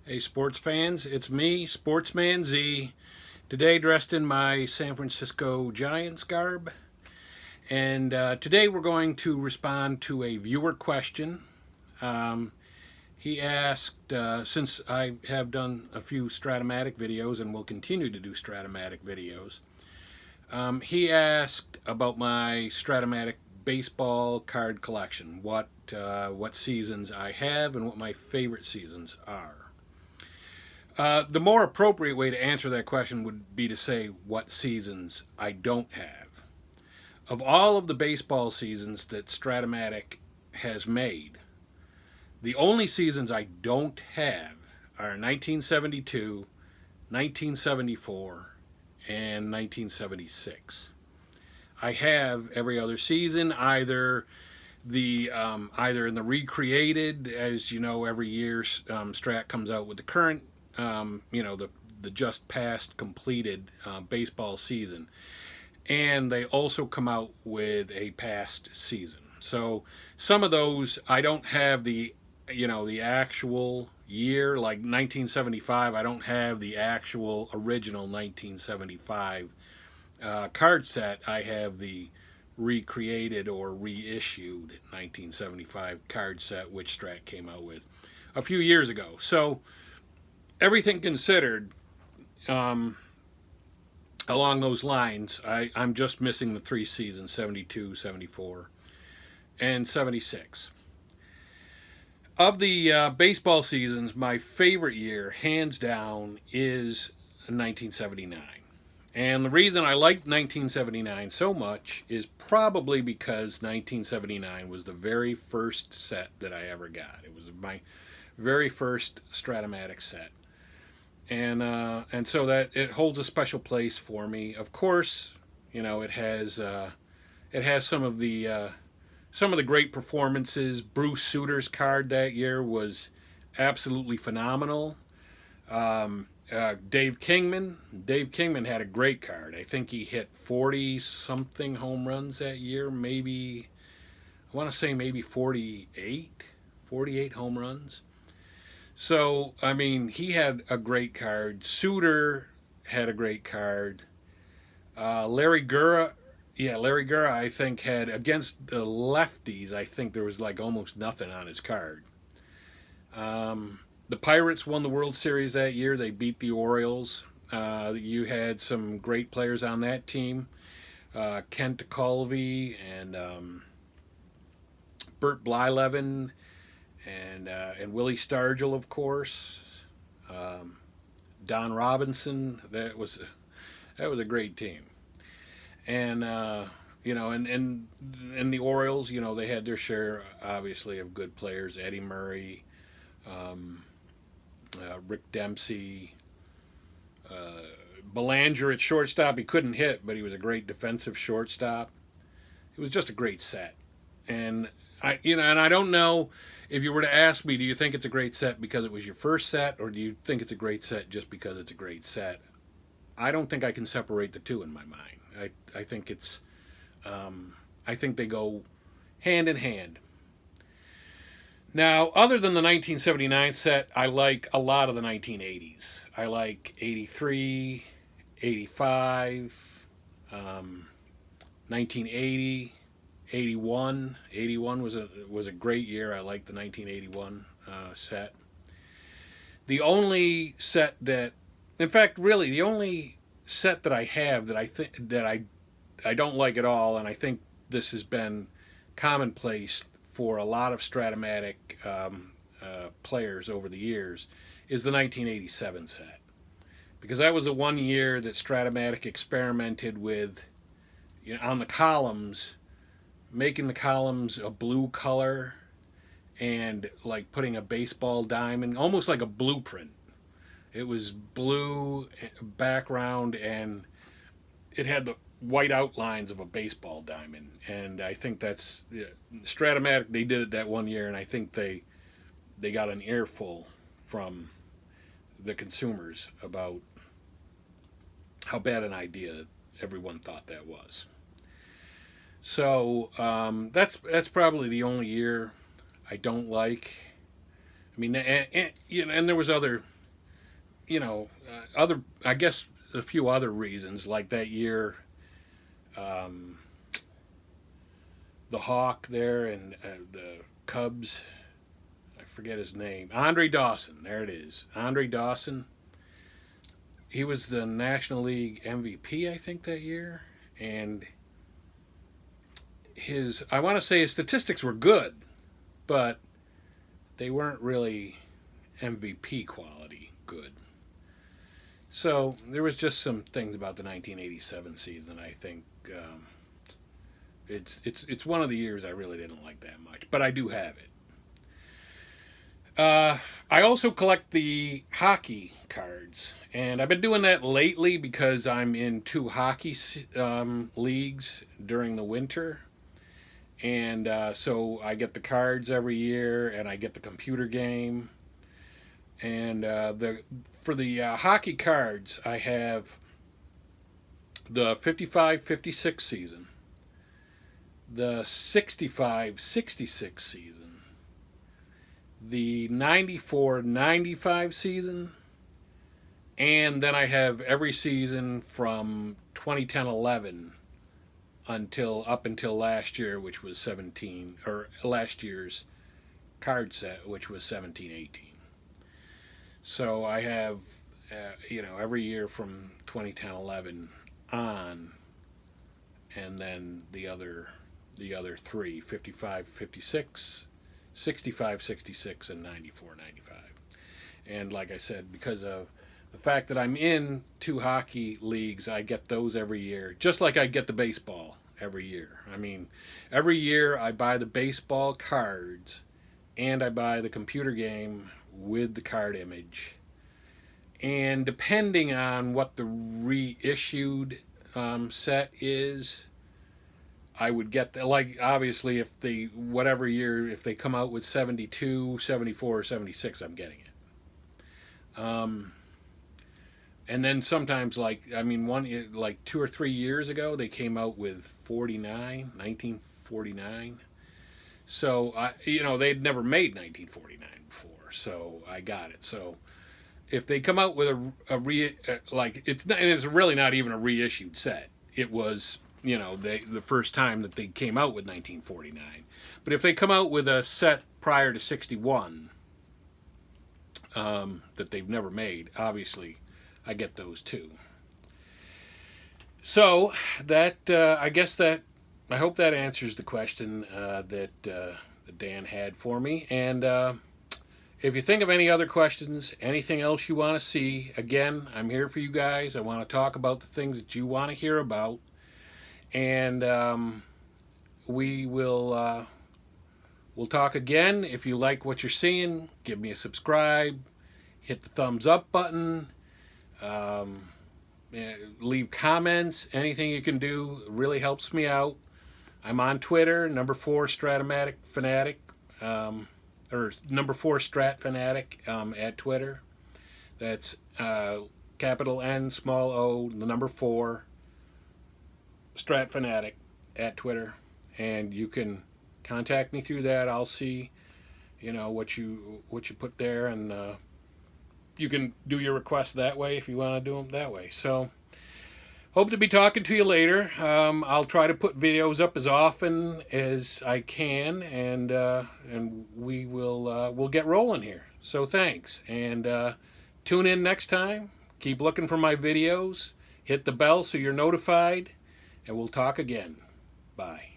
Hey, sports fans, it's me, Sportsman Z, today dressed in my San Francisco Giants garb. And today we're going to respond to a viewer question. Um, he asked, since I have done a few Strat-O-Matic videos and will continue to do Strat-O-Matic videos, he asked about my Strat-O-Matic baseball card collection, what seasons I have and what my favorite seasons are. The more appropriate way to answer that question would be to say what seasons I don't have. Of all of the baseball seasons that Strat-O-Matic has made, the only seasons I don't have are 1972, 1974, and 1976. I have every other season, either in the recreated, as you know, every year Strat comes out with the current, the just past completed baseball season, and they also come out with a past season. So some of those I don't have the actual year, like 1975. I don't have the actual original 1975 card set. I have the recreated or reissued 1975 card set, which Strat came out with a few years ago. So everything considered, along those lines, I'm just missing the three seasons: 72, 74, and 76. Of the baseball seasons, my favorite year, hands down, is 1979. And the reason I liked 1979 so much is probably because 1979 was the very first set that I ever got. It was my very first Strat-O-Matic set. And so that it holds a special place for me. Of course, it has some of the great performances. Bruce Suter's card that year was absolutely phenomenal. Dave Kingman had a great card. I think he hit 40 something home runs that year. Maybe, I want to say maybe 48 home runs. So, I mean, he had a great card. Suter had a great card. Larry Gura, I think, had, against the lefties, I think there was like almost nothing on his card. The Pirates won the World Series that year. They beat the Orioles. You had some great players on that team. Kent Colvey and Bert Blyleven and Willie Stargell, of course. Don Robinson. That was a great team. And and the Orioles, they had their share, obviously, of good players. Eddie Murray, Rick Dempsey, Belanger at shortstop. He couldn't hit, but he was a great defensive shortstop. It was just a great set. And I don't know, if you were to ask me, do you think it's a great set because it was your first set, or do you think it's a great set just because it's a great set? I don't think I can separate the two in my mind. I think I think they go hand in hand. Now, other than the 1979 set, I like a lot of the 1980s. I like 83, 85, 1980, 81. 81 was a great year. I liked the 1981 set. The only set that, in fact, really the only set that I have that I don't like at all, and I think this has been commonplace for a lot of Strat-O-Matic players over the years, is the 1987 set, because that was the one year that Strat-O-Matic experimented with, on the columns, making the columns a blue color and like putting a baseball diamond, almost like a blueprint. It was blue background and it had the white outlines of a baseball diamond. And I think that's Strat-O-Matic. They did it that one year, and I think they got an earful from the consumers about how bad an idea everyone thought that was. So that's probably the only year I don't like. I mean, and there was other other, I guess a few other reasons, like that year, the Hawk there and the Cubs, I forget his name, Andre Dawson, there it is, Andre Dawson. He was the National League MVP, I think, that year, and I want to say his statistics were good, but they weren't really MVP quality good. So there was just some things about the 1987 season. I think it's one of the years I really didn't like that much, but I do have it. I also collect the hockey cards, and I've been doing that lately because I'm in 2 hockey leagues during the winter. And so I get the cards every year, and I get the computer game. And for the hockey cards, I have the 55-56 season, the 65-66 season, the 94-95 season, and then I have every season from 2010-11 up until last year, which was 17, or last year's card set, which was 17-18. So I have, every year from 2010-11 on, and then the other 3, 55-56, 65-66, and 94-95. And like I said, because of the fact that I'm in 2 hockey leagues, I get those every year, just like I get the baseball every year. I mean, every year I buy the baseball cards and I buy the computer game with the card image. And depending on what the reissued set is, I would get like, obviously, if they whatever year, if they come out with 72, 74, or 76, I'm getting it. And then sometimes, like 2 or 3 years ago, they came out with 1949. So they'd never made 1949 before, so I got it. So if they come out with it's really not even a reissued set. It was the first time that they came out with 1949. But if they come out with a set prior to 61 that they've never made, obviously I get those too. So that I hope that answers the question that Dan had for me. And if you think of any other questions, anything else you want to see, again, I'm here for you guys. I want to talk about the things that you want to hear about. And we'll talk again. If you like what you're seeing, give me a subscribe, hit the thumbs up button, leave comments. Anything you can do really helps me out. I'm on Twitter, #4 Strat-O-Matic Fanatic, or #4 Strat Fanatic at Twitter. That's capital N, small o, the number 4 Strat Fanatic at Twitter, and you can contact me through that. I'll see, what you put there, and you can do your requests that way if you want to do them that way. So, hope to be talking to you later. I'll try to put videos up as often as I can, and we'll get rolling here. So thanks, and tune in next time. Keep looking for my videos. Hit the bell so you're notified, and we'll talk again. Bye.